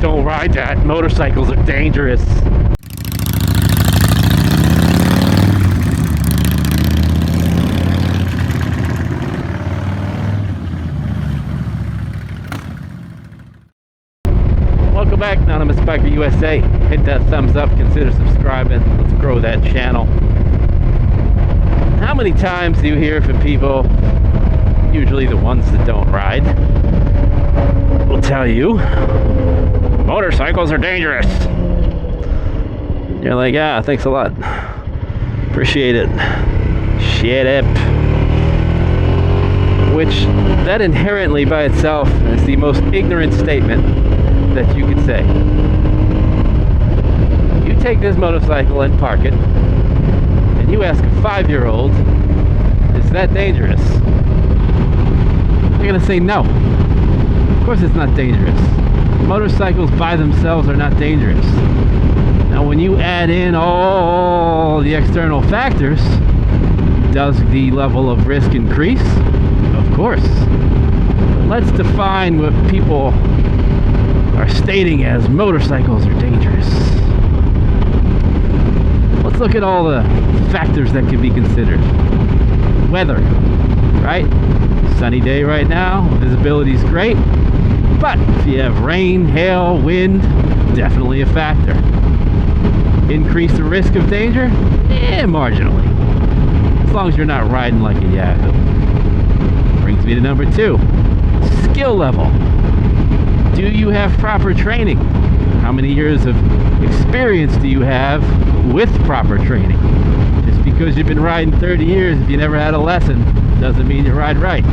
Don't ride that. Motorcycles are dangerous. Welcome back, Anonymous Biker USA. Hit that thumbs up, consider subscribing. Let's grow that channel. How many times do you hear from people, usually the ones that don't ride, will tell you, motorcycles are dangerous. You're like, yeah, thanks a lot. Appreciate it. Shut up. Which, that inherently by itself is the most ignorant statement that you could say. You take this motorcycle and park it, and you ask a 5-year-old, is that dangerous? They're gonna say no. Of course it's not dangerous. Motorcycles by themselves are not dangerous. Now when you add in all the external factors, does the level of risk increase? Of course. But let's define what people are stating as motorcycles are dangerous. Let's look at all the factors that can be considered. Weather, right? Sunny day right now, visibility is great, but if you have rain, hail, wind, definitely a factor. Increase the risk of danger? Marginally. As long as you're not riding like a yahoo. Brings me to number 2, skill level. Do you have proper training? How many years of experience do you have with proper training? Just because you've been riding 30 years, if you never had a lesson, doesn't mean you ride right.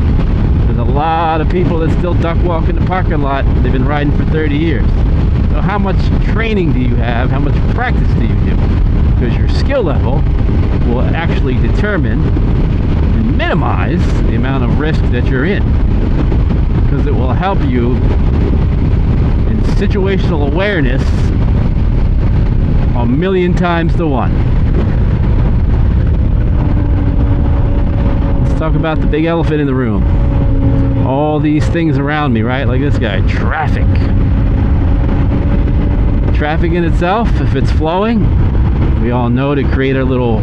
There's a lot of people that still duck walk in the parking lot. They've been riding for 30 years. So how much training do you have? How much practice do you do? Because your skill level will actually determine and minimize the amount of risk that you're in. Because it will help you in situational awareness a million times to 1. Let's talk about the big elephant in the room. All these things around me, right? Like this guy, traffic. Traffic in itself, if it's flowing, we all know to create our little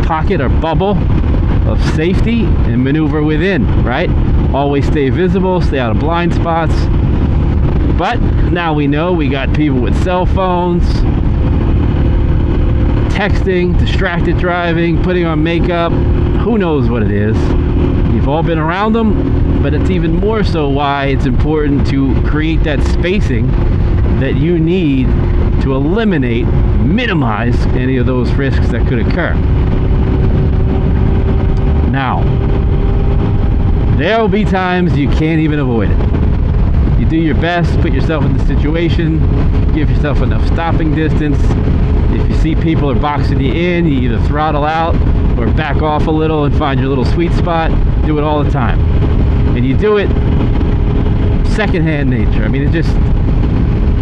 pocket or bubble of safety and maneuver within, right? Always stay visible, stay out of blind spots. But now we know we got people with cell phones, texting, distracted driving, putting on makeup, who knows what it is. You've all been around them, but it's even more so why it's important to create that spacing that you need to eliminate, minimize any of those risks that could occur. Now, there will be times you can't even avoid it. You do your best, put yourself in the situation, give yourself enough stopping distance. If you see people are boxing you in, you either throttle out or back off a little and find your little sweet spot. Do it all the time. And you do it secondhand nature. I mean,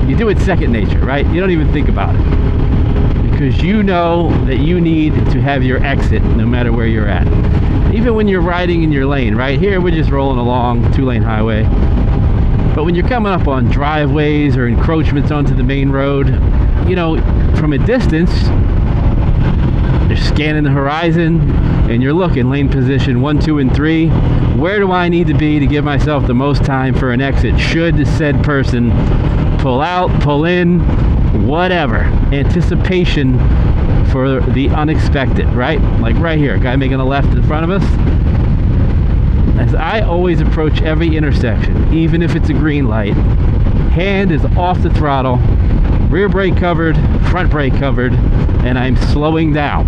you do it second nature, right? You don't even think about it. Because you know that you need to have your exit no matter where you're at. Even when you're riding in your lane, right? Here we're just rolling along, 2-lane highway. But when you're coming up on driveways or encroachments onto the main road, you know, from a distance, you're scanning the horizon and you're looking lane position 1, 2, and 3. Where do I need to be to give myself the most time for an exit? Should said person pull out, pull in, whatever. Anticipation for the unexpected, right? Like right here, a guy making a left in front of us. As I always approach every intersection, even if it's a green light, hand is off the throttle, rear brake covered, front brake covered, and I'm slowing down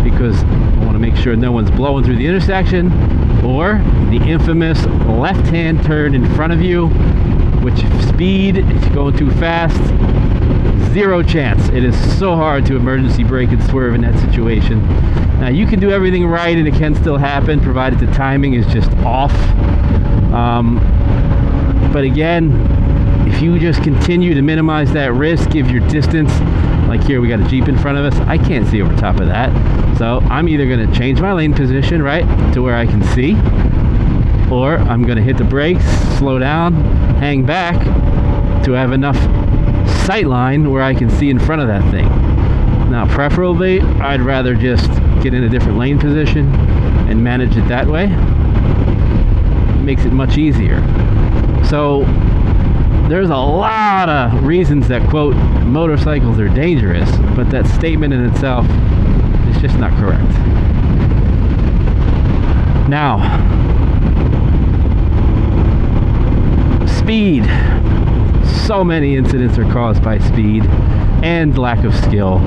because I want to make sure no one's blowing through the intersection or the infamous left-hand turn in front of you, which speed, if you're going too fast, zero chance. It is so hard to emergency brake and swerve in that situation. Now you can do everything right and it can still happen provided the timing is just off. But again, if you just continue to minimize that risk, give your distance, like here we got a Jeep in front of us, I can't see over top of that. So I'm either going to change my lane position, right, to where I can see, or I'm going to hit the brakes, slow down, hang back to have enough sight line where I can see in front of that thing. Now, preferably, I'd rather just get in a different lane position and manage it that way. It makes it much easier. So, there's a lot of reasons that, quote, motorcycles are dangerous, but that statement in itself is just not correct. Now, speed. So many incidents are caused by speed and lack of skill.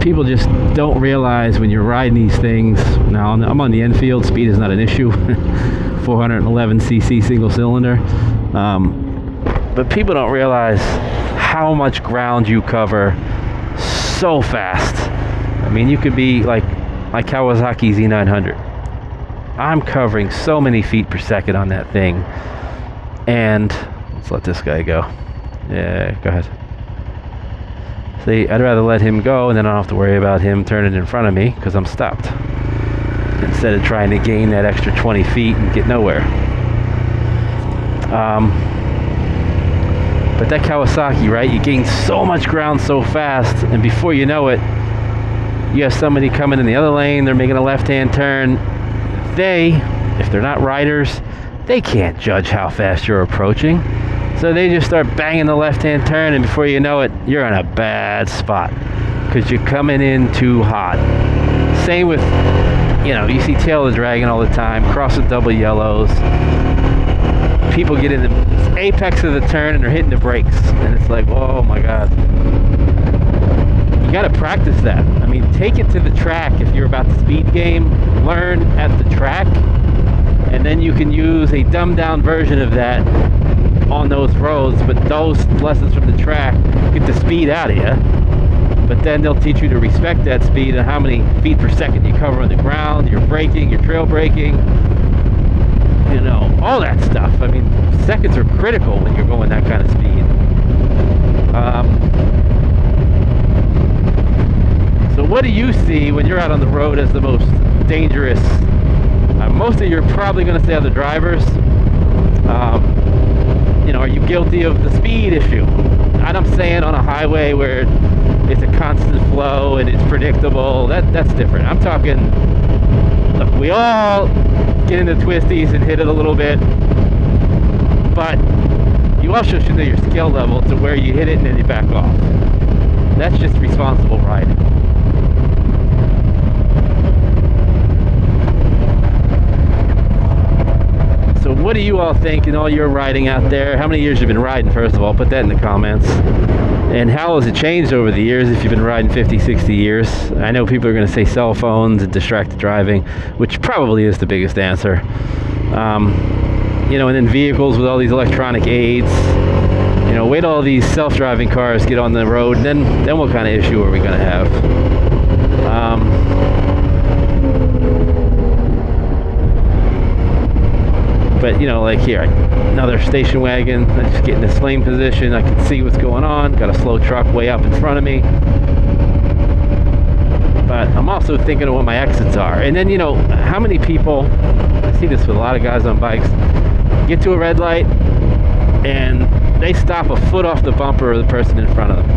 People just don't realize when you're riding these things. Now, I'm on the Enfield. Speed is not an issue. 411cc single cylinder. But people don't realize how much ground you cover so fast. I mean, you could be like my Kawasaki Z900. I'm covering so many feet per second on that thing. And let's let this guy go. Yeah, go ahead. See, I'd rather let him go, and then I don't have to worry about him turning in front of me because I'm stopped, instead of trying to gain that extra 20 feet and get nowhere. But that Kawasaki, right, you gain so much ground so fast, and before you know it, you have somebody coming in the other lane, they're making a left-hand turn. They, if they're not riders, they can't judge how fast you're approaching. So they just start banging the left-hand turn, and before you know it, you're in a bad spot because you're coming in too hot. Same with, you see tail dragging all the time, crossing double yellows. People get in the apex of the turn and they're hitting the brakes, and it's like, oh my God. You got to practice that. I mean, take it to the track if you're about the speed game. Learn at the track, and then you can use a dumbed down version of that on those roads. But those lessons from the track get the speed out of you. But then they'll teach you to respect that speed and how many feet per second you cover on the ground, your braking, your trail braking, all that stuff. I mean, seconds are critical when you're going that kind of speed. So what do you see when you're out on the road as the most dangerous? Most of you are probably going to say other drivers. Are you guilty of the speed issue? And I'm saying on a highway where it's a constant flow and it's predictable, that's different. I'm talking, look, we all get into twisties and hit it a little bit, but you also should know your skill level to where you hit it and then you back off. That's just responsible riding. So what do you all think in all your riding out there? How many years you've been riding, first of all? Put that in the comments. And how has it changed over the years if you've been riding 50, 60 years? I know people are going to say cell phones and distracted driving, which probably is the biggest answer. And then vehicles with all these electronic aids. Wait till all these self-driving cars get on the road, then what kind of issue are we going to have? But like here, another station wagon. I just get in this lane position. I can see what's going on. Got a slow truck way up in front of me. But I'm also thinking of what my exits are. And then how many people, I see this with a lot of guys on bikes, get to a red light and they stop a foot off the bumper of the person in front of them.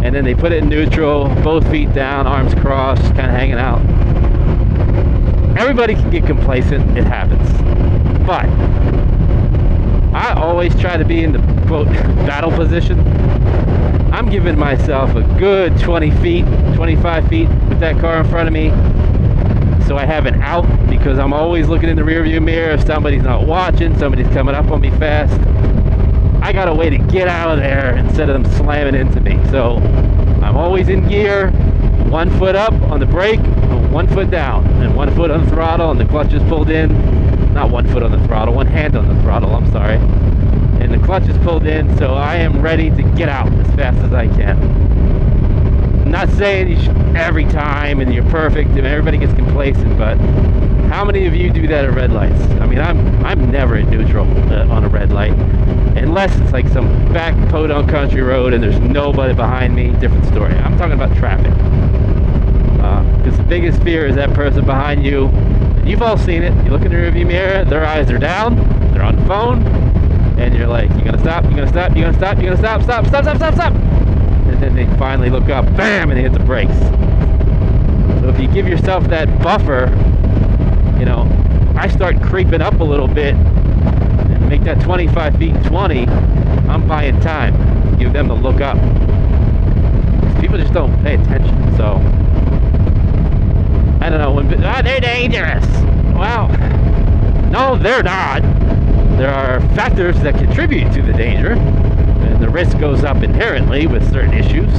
And then they put it in neutral, both feet down, arms crossed, kind of hanging out. Everybody can get complacent. It happens. But I always try to be in the, quote, battle position. I'm giving myself a good 20 feet, 25 feet with that car in front of me, so I have an out, because I'm always looking in the rearview mirror. If somebody's not watching, somebody's coming up on me fast, I got a way to get out of there instead of them slamming into me. So I'm always in gear, 1 foot up on the brake, 1 foot down, and 1 foot on the throttle, and the clutch is pulled in. Not 1 foot on the throttle, 1 hand on the throttle, I'm sorry. And the clutch is pulled in, so I am ready to get out as fast as I can. I'm not saying you should every time and you're perfect and everybody gets complacent, but how many of you do that at red lights? I mean, I'm never in neutral on a red light, unless it's like some back podunk country road and there's nobody behind me. Different story. I'm talking about traffic, because the biggest fear is that person behind you. You've all seen it. You look in the rearview mirror, their eyes are down, they're on the phone, and you're like, you're gonna stop, you're gonna stop, you're gonna stop, you're gonna stop, stop, stop, stop, stop, stop, and then they finally look up, bam, and they hit the brakes. So if you give yourself that buffer, you know, I start creeping up a little bit and make that 25 feet 20, I'm buying time. Give them the look up. People just don't pay attention, so I don't know. They're dangerous. Well, no, they're not. There are factors that contribute to the danger, and the risk goes up inherently with certain issues.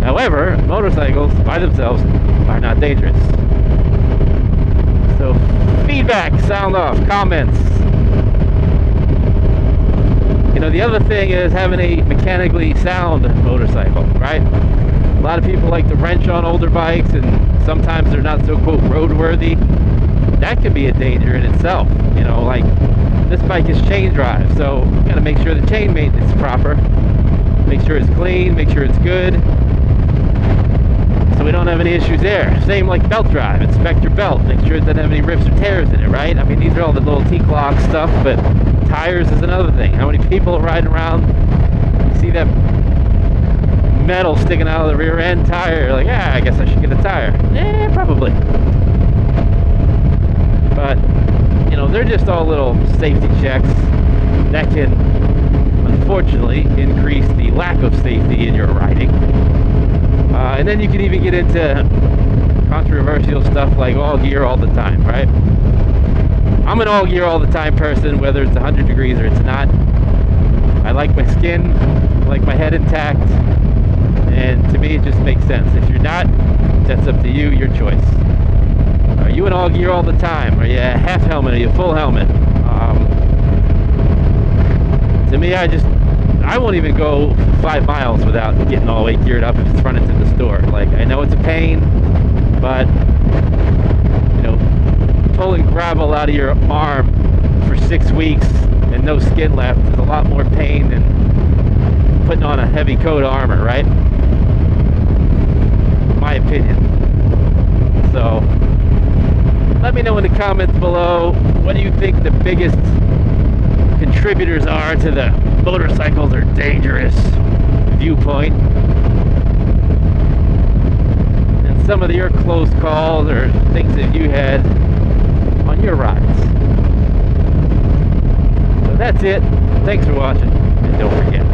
However, motorcycles by themselves are not dangerous. So, feedback, sound off, comments. You know, the other thing is having a mechanically sound motorcycle, right? A lot of people like to wrench on older bikes, and sometimes they're not so, quote, roadworthy. That could be a danger in itself. You know, like, this bike is chain drive, so you gotta make sure the chain maintenance is proper. Make sure it's clean, make sure it's good, so we don't have any issues there. Same like belt drive, inspect your belt, make sure it doesn't have any rips or tears in it, right? I mean, these are all the little T-clock stuff, but tires is another thing. How many people are riding around, you see that metal sticking out of the rear end tire, you're like, yeah, I guess I should get a tire. Eh, probably. But, you know, they're just all little safety checks that can, unfortunately, increase the lack of safety in your riding. And then you can even get into controversial stuff like all gear all the time, right? I'm an all gear all the time person, whether it's 100 degrees or it's not. I like my skin, I like my head intact, and to me it just makes sense. If you're not, that's up to you, your choice. Are you in all gear all the time? Are you a half helmet? Are you a full helmet? To me, I won't even go 5 miles without getting all the way geared up if it's running to the store. Like, I know it's a pain, but, you know, pulling gravel out of your arm for 6 weeks and no skin left is a lot more pain than putting on a heavy coat of armor, right? My opinion. So, let me know in the comments below, what do you think the biggest contributors are to the motorcycles are dangerous viewpoint, and some of your close calls or things that you had on your rides. So that's it. Thanks for watching, and don't forget,